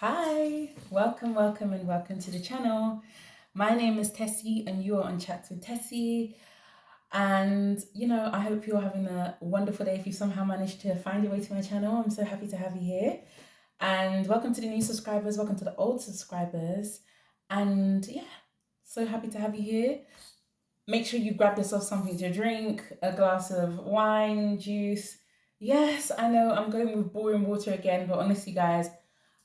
Hi, welcome, and welcome to the channel. My name is Tessie, and you are on Chats with Tessie. And I hope you're having a wonderful day. If you somehow managed to find your way to my channel, I'm so happy to have you here. And welcome to the new subscribers, welcome to the old subscribers. And yeah, so happy to have you here. Make sure you grab yourself something to drink, a glass of wine, juice. Yes, I know I'm going with boring water again, but honestly, guys,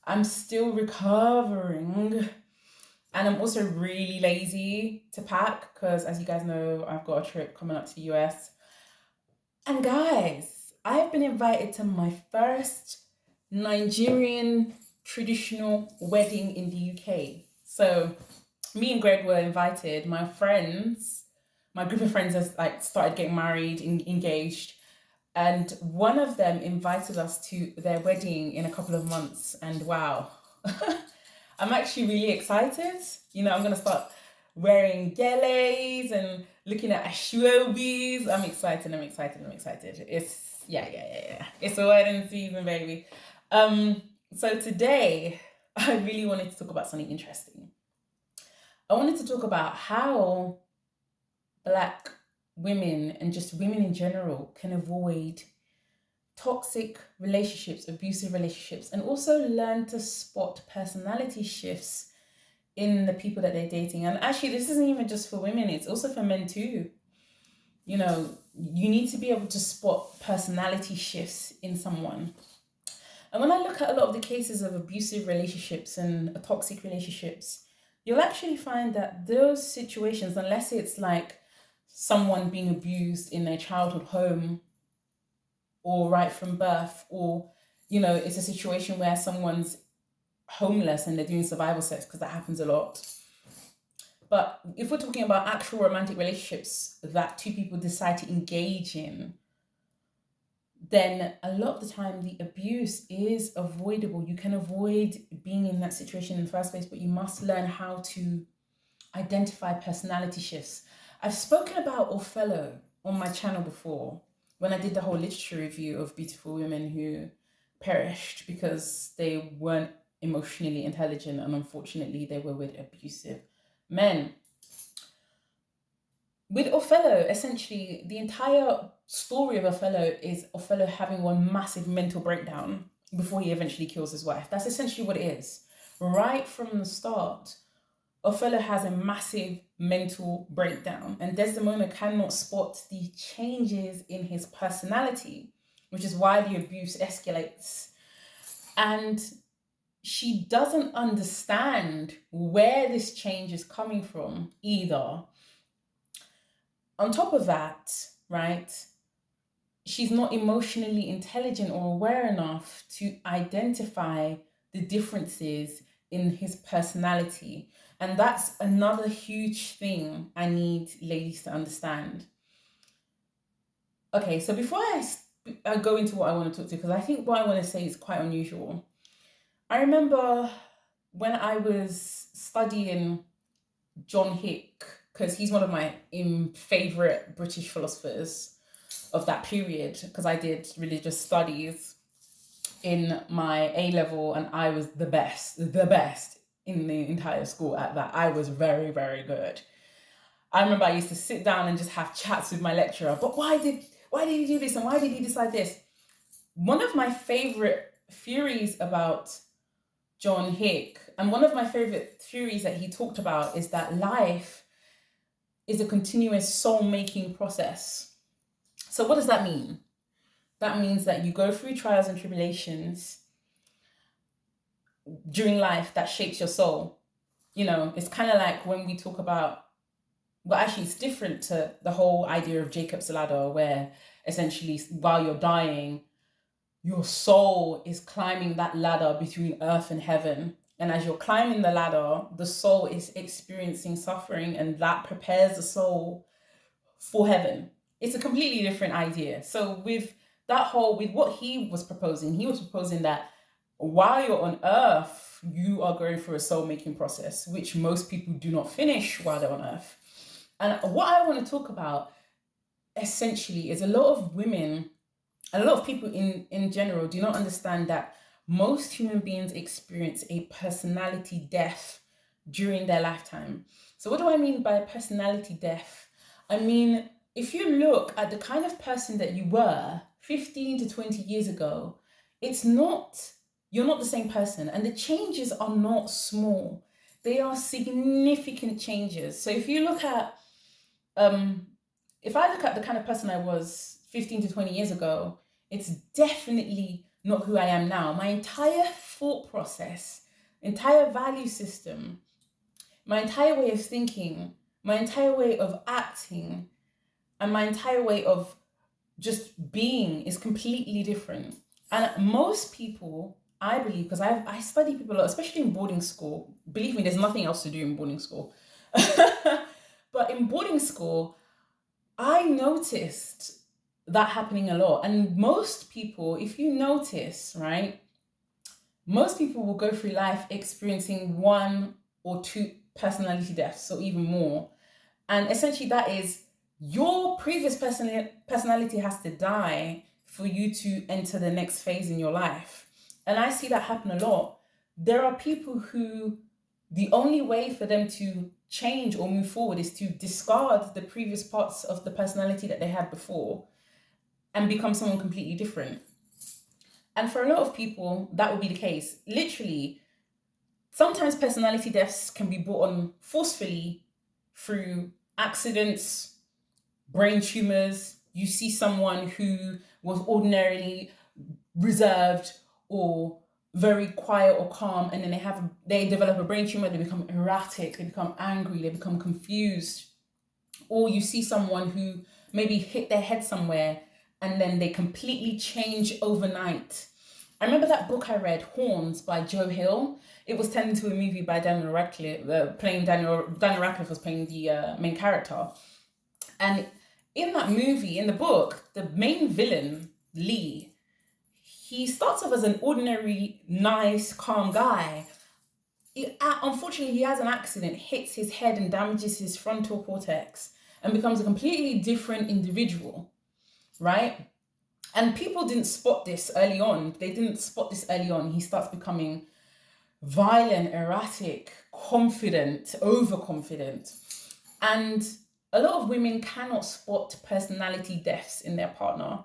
I'm still recovering. And I'm also really lazy to pack because, as you guys know, I've got a trip coming up to the US. And guys, I've been invited to my first Nigerian traditional wedding in the UK. So, me and Greg were invited. My group of friends has started getting married, engaged, and one of them invited us to their wedding in a couple of months. And wow, I'm actually really excited. I'm gonna start wearing geles and looking at ashwobis. I'm excited. Yeah. It's a wedding season, baby. So today I really wanted to talk about something interesting. I wanted to talk about how Black women and just women in general can avoid toxic relationships, abusive relationships, and also learn to spot personality shifts in the people that they're dating. And actually, this isn't even just for women, it's also for men too. You need to be able to spot personality shifts in someone. And when I look at a lot of the cases of abusive relationships and toxic relationships, you'll actually find that those situations, unless it's like someone being abused in their childhood home or right from birth, or it's a situation where someone's homeless and they're doing survival sex, because that happens a lot. But if we're talking about actual romantic relationships that two people decide to engage in, then a lot of the time the abuse is avoidable. You can avoid being in that situation in the first place, but you must learn how to identify personality shifts. I've spoken about Othello on my channel before when I did the whole literature review of beautiful women who perished because they weren't emotionally intelligent, and unfortunately they were with abusive men. With Othello, essentially the entire story of Othello is Othello having one massive mental breakdown before he eventually kills his wife. That's essentially what it is. Right from the start, Othello has a massive mental breakdown, and Desdemona cannot spot the changes in his personality, which is why the abuse escalates. And she doesn't understand where this change is coming from either. On top of that, right, she's not emotionally intelligent or aware enough to identify the differences in his personality. And that's another huge thing I need ladies to understand. Okay, so before I go into what I want to talk to, because I think what I want to say is quite unusual. I remember when I was studying John Hick, because he's one of my favorite British philosophers of that period, because I did religious studies in my A level and I was the best in the entire school at that. I was very, very good. I remember I used to sit down and just have chats with my lecturer. But why did he do this and why did he decide this? One of my favorite theories about John Hick, and one of my favorite theories that he talked about, is that life is a continuous soul-making process. So what does that mean? That means that you go through trials and tribulations during life that shapes your soul. It's kind of like when we talk about, well, actually, it's different to the whole idea of Jacob's ladder, where essentially while you're dying, your soul is climbing that ladder between earth and heaven. And as you're climbing the ladder, the soul is experiencing suffering, and that prepares the soul for heaven. It's a completely different idea. So with what he was proposing that while you're on earth, you are going through a soul making process, which most people do not finish while they're on earth. And what I want to talk about essentially is a lot of women and a lot of people in general do not understand that most human beings experience a personality death during their lifetime. So, what do I mean by personality death? I mean, if you look at the kind of person that you were 15 to 20 years ago, it's not, you're not the same person. And the changes are not small, they are significant changes. So, um, if I look at the kind of person I was 15 to 20 years ago, it's definitely not who I am now. My entire thought process, entire value system, my entire way of thinking, my entire way of acting, and my entire way of just being is completely different. And most people, I believe, because I study people a lot, especially in boarding school. Believe me, there's nothing else to do in boarding school. But in boarding school, I noticed that happening a lot. And most people, if you notice, right, most people will go through life experiencing one or two personality deaths or even more. And essentially, that is your previous personality has to die for you to enter the next phase in your life. And I see that happen a lot. There are people who the only way for them to change or move forward is to discard the previous parts of the personality that they had before and become someone completely different. And for a lot of people, that will be the case. Literally, sometimes personality deaths can be brought on forcefully through accidents, brain tumors. You see someone who was ordinarily reserved or very quiet or calm, and then they develop a brain tumor, they become erratic, they become angry, they become confused. Or you see someone who maybe hit their head somewhere and then they completely change overnight. I remember that book I read, Horns by Joe Hill. It was turned into a movie by Daniel Radcliffe. Daniel Radcliffe was playing the main character. And in that movie, in the book, the main villain, Lee, he starts off as an ordinary, nice, calm guy. Unfortunately, he has an accident, hits his head and damages his frontal cortex and becomes a completely different individual, right? And people didn't spot this early on. He starts becoming violent, erratic, confident, overconfident. And a lot of women cannot spot personality deaths in their partner.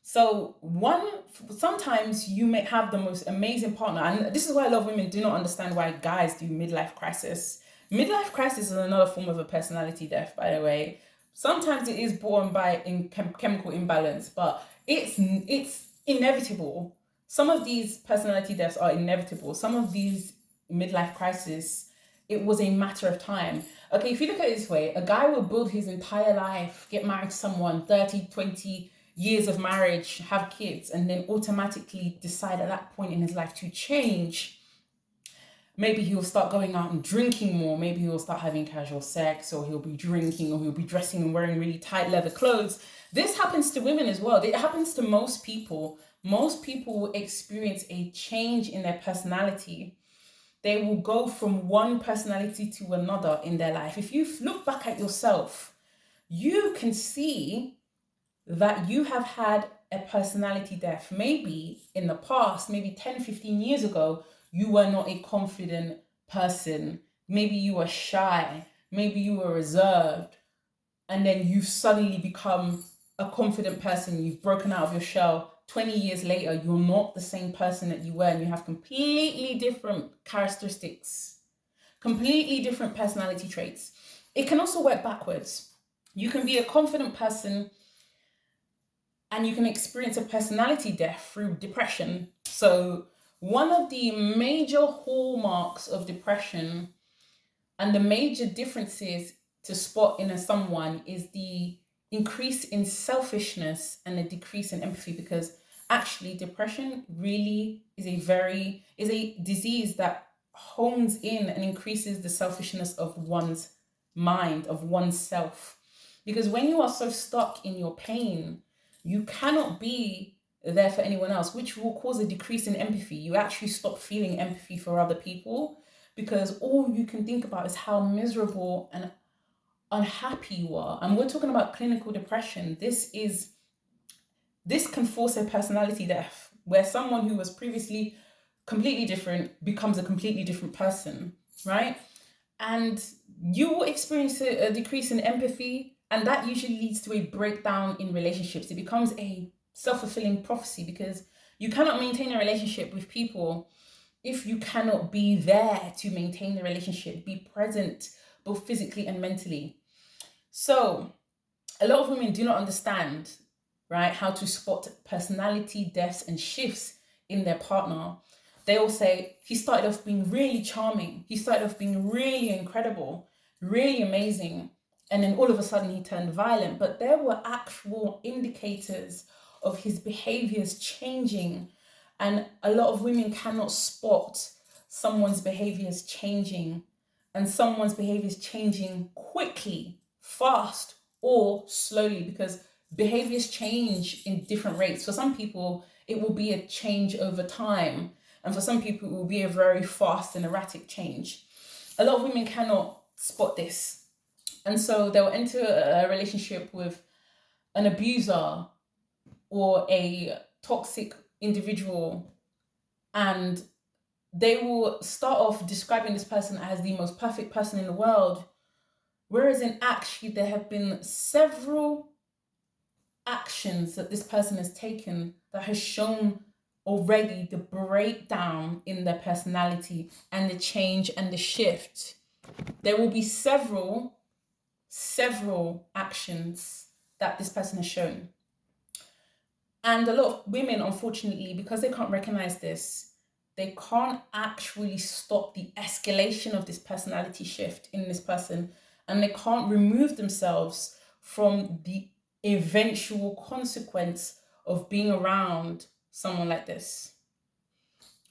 So sometimes you may have the most amazing partner, and this is why a lot of women do not understand why guys do midlife crisis. Midlife crisis is another form of a personality death, by the way. Sometimes it is born by chemical imbalance, but it's inevitable. Some of these personality deaths are inevitable. Some of these midlife crises, it was a matter of time. Okay, if you look at it this way, a guy will build his entire life, get married to someone, 30, 20 years of marriage, have kids, and then automatically decide at that point in his life to change. Maybe he'll start going out and drinking more. Maybe he'll start having casual sex, or he'll be drinking, or he'll be dressing and wearing really tight leather clothes. This happens to women as well. It happens to most people. Most people will experience a change in their personality. They will go from one personality to another in their life. If you look back at yourself, you can see that you have had a personality death. Maybe in the past, maybe 10, 15 years ago, you were not a confident person. Maybe you were shy. Maybe you were reserved. And then you've suddenly become a confident person. You've broken out of your shell. 20 years later, you're not the same person that you were, and you have completely different characteristics, completely different personality traits. It can also work backwards. You can be a confident person and you can experience a personality death through depression. So one of the major hallmarks of depression and the major differences to spot in someone is the increase in selfishness and a decrease in empathy, because actually depression really is a disease that hones in and increases the selfishness of one's mind, of oneself. Because when you are so stuck in your pain, you cannot be there for anyone else, which will cause a decrease in empathy. You actually stop feeling empathy for other people because all you can think about is how miserable and unhappy you are. And we're talking about clinical depression. This can force a personality death. where someone who was previously completely different becomes a completely different person, right? And you will experience a decrease in empathy, and that usually leads to a breakdown in relationships. It becomes a self-fulfilling prophecy because you cannot maintain a relationship with people if you cannot be there to maintain the relationship, be present both physically and mentally. So a lot of women do not understand, right, how to spot personality deaths and shifts in their partner. They all say, he started off being really charming, he started off being really incredible, really amazing, and then all of a sudden he turned violent. But there were actual indicators of his behaviors changing, and a lot of women cannot spot someone's behaviors changing, and someone's behaviors changing quickly, fast, or slowly, because behaviors change in different rates. For some people, it will be a change over time, and for some people, it will be a very fast and erratic change. A lot of women cannot spot this, and so they'll enter a relationship with an abuser or a toxic individual, and they will start off describing this person as the most perfect person in the world, whereas in actually there have been several actions that this person has taken that has shown already the breakdown in their personality and the change and the shift. There will be several actions that this person has shown. And a lot of women, unfortunately, because they can't recognize this, they can't actually stop the escalation of this personality shift in this person, and they can't remove themselves from the eventual consequence of being around someone like this,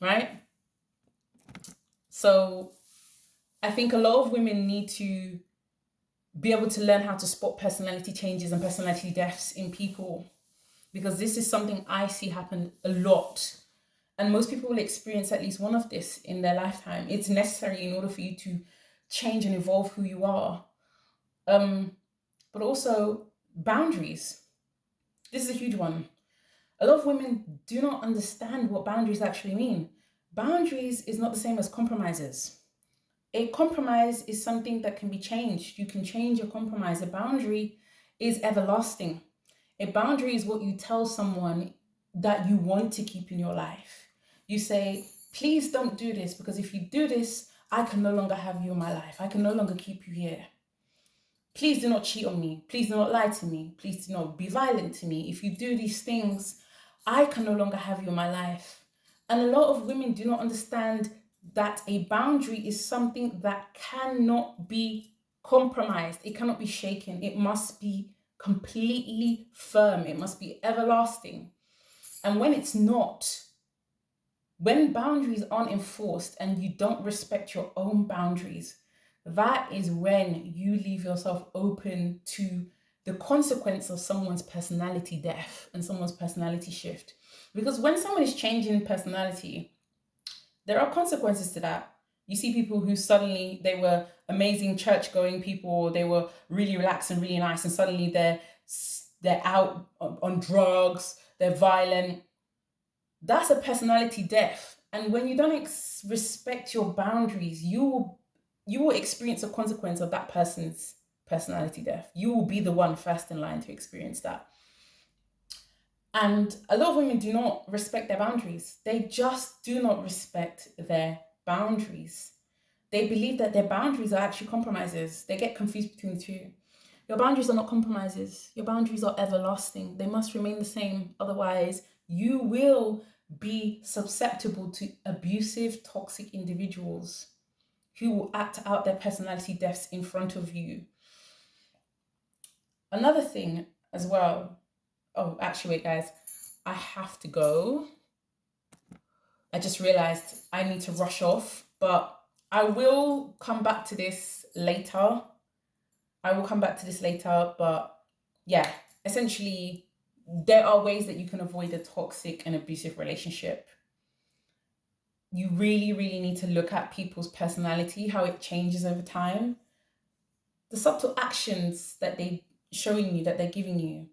right? So I think a lot of women need to be able to learn how to spot personality changes and personality deaths in people, because this is something I see happen a lot. And most people will experience at least one of this in their lifetime. It's necessary in order for you to change and evolve who you are. But also boundaries. This is a huge one. A lot of women do not understand what boundaries actually mean. Boundaries is not the same as compromises. A compromise is something that can be changed. You can change your compromise. A boundary is everlasting. A boundary is what you tell someone that you want to keep in your life. You say, please don't do this, because if you do this, I can no longer have you in my life. I can no longer keep you here. Please do not cheat on me. Please do not lie to me. Please do not be violent to me. If you do these things, I can no longer have you in my life. And a lot of women do not understand that a boundary is something that cannot be compromised. It cannot be shaken. It must be completely firm. It must be everlasting. And when it's not, when boundaries aren't enforced and you don't respect your own boundaries, that is when you leave yourself open to the consequence of someone's personality death and someone's personality shift. Because when someone is changing personality, there are consequences to that. You see people who suddenly, they were amazing church-going people, they were really relaxed and really nice, and suddenly they're out on drugs, they're violent. That's a personality death. And when you don't respect your boundaries, you will experience a consequence of that person's personality death. You will be the one first in line to experience that. And a lot of women do not respect their boundaries. They just do not respect their boundaries. They believe that their boundaries are actually compromises. They get confused between the two. Your boundaries are not compromises. Your boundaries are everlasting. They must remain the same. Otherwise, you will be susceptible to abusive, toxic individuals who will act out their personality deaths in front of you. Another thing as well. Oh, actually, wait, guys. I have to go. I just realized I need to rush off, but I will come back to this later. But yeah, essentially, there are ways that you can avoid a toxic and abusive relationship. You really, really need to look at people's personality, how it changes over time, the subtle actions that they're showing you, that they're giving you.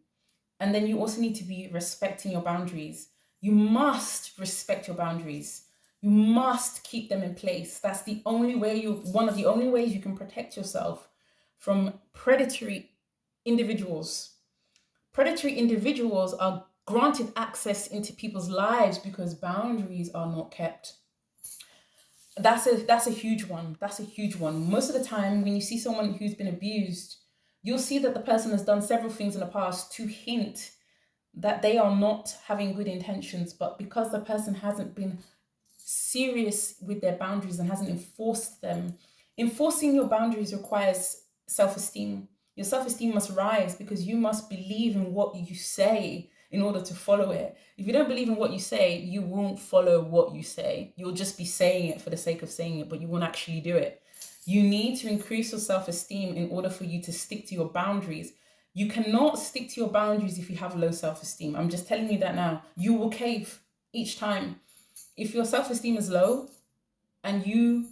And then you also need to be respecting your boundaries. You must respect your boundaries. You must keep them in place. That's one of the only ways you can protect yourself from predatory individuals. Predatory individuals are granted access into people's lives because boundaries are not kept. That's a huge one. That's a huge one. Most of the time, when you see someone who's been abused, you'll see that the person has done several things in the past to hint that they are not having good intentions, but because the person hasn't been serious with their boundaries and hasn't enforced them. Enforcing your boundaries requires self-esteem. Your self-esteem must rise because you must believe in what you say in order to follow it. If you don't believe in what you say, you won't follow what you say. You'll just be saying it for the sake of saying it, but you won't actually do it. You need to increase your self-esteem in order for you to stick to your boundaries. You cannot stick to your boundaries if you have low self-esteem. I'm just telling you that now. You will cave each time. If your self-esteem is low and you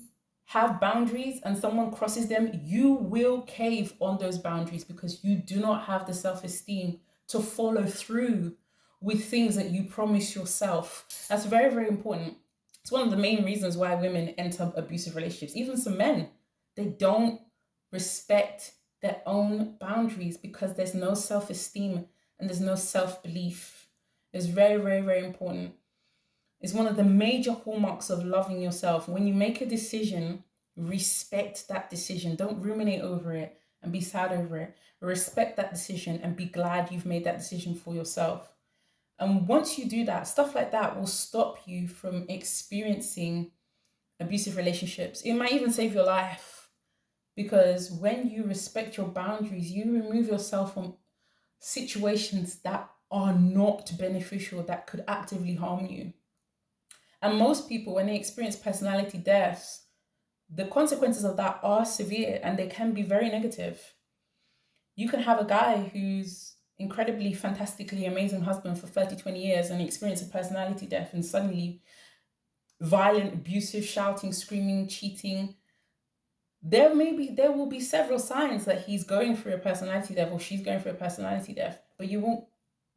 have boundaries and someone crosses them, you will cave on those boundaries because you do not have the self-esteem to follow through with things that you promise yourself. That's very, very important. It's one of the main reasons why women enter abusive relationships. Even some men, they don't respect their own boundaries because there's no self-esteem and there's no self-belief. It's very, very, very important. It's one of the major hallmarks of loving yourself. When you make a decision, respect that decision. Don't ruminate over it and be sad over it. Respect that decision and be glad you've made that decision for yourself. And once you do that, stuff like that will stop you from experiencing abusive relationships. It might even save your life because when you respect your boundaries, you remove yourself from situations that are not beneficial, that could actively harm you. And most people, when they experience personality deaths, the consequences of that are severe and they can be very negative. You can have a guy who's incredibly, fantastically amazing husband for 30, 20 years and experience a personality death and suddenly violent, abusive, shouting, screaming, cheating. There will be several signs that he's going through a personality death or she's going through a personality death, but you won't,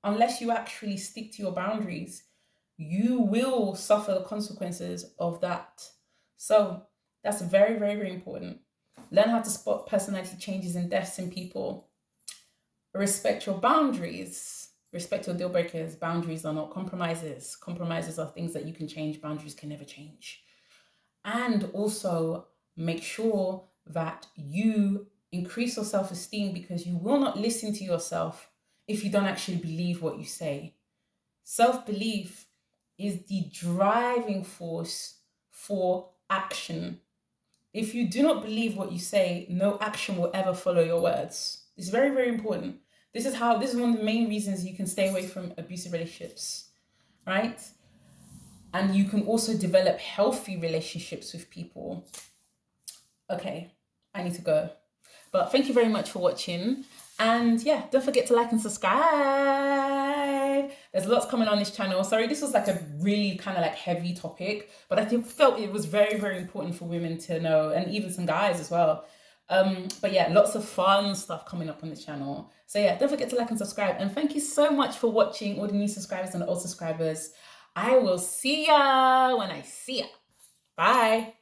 unless you actually stick to your boundaries, you will suffer the consequences of that. So that's very, very, very important. Learn how to spot personality changes and deaths in people. Respect your boundaries. Respect your deal breakers. Boundaries are not compromises. Compromises are things that you can change. Boundaries can never change. And also make sure that you increase your self-esteem because you will not listen to yourself if you don't actually believe what you say. Self-belief is the driving force for action. If you do not believe what you say, no action will ever follow your words. It's very, very important. This is one of the main reasons you can stay away from abusive relationships, right? And you can also develop healthy relationships with people. Okay, I need to go. But thank you very much for watching. And yeah, don't forget to like and subscribe. There's lots coming on this channel. Sorry, this was like a really kind of like heavy topic, but I felt it was very, very important for women to know and even some guys as well. But yeah, lots of fun stuff coming up on this channel. So yeah, don't forget to like and subscribe. And thank you so much for watching, all the new subscribers and the old subscribers. I will see ya when I see ya. Bye.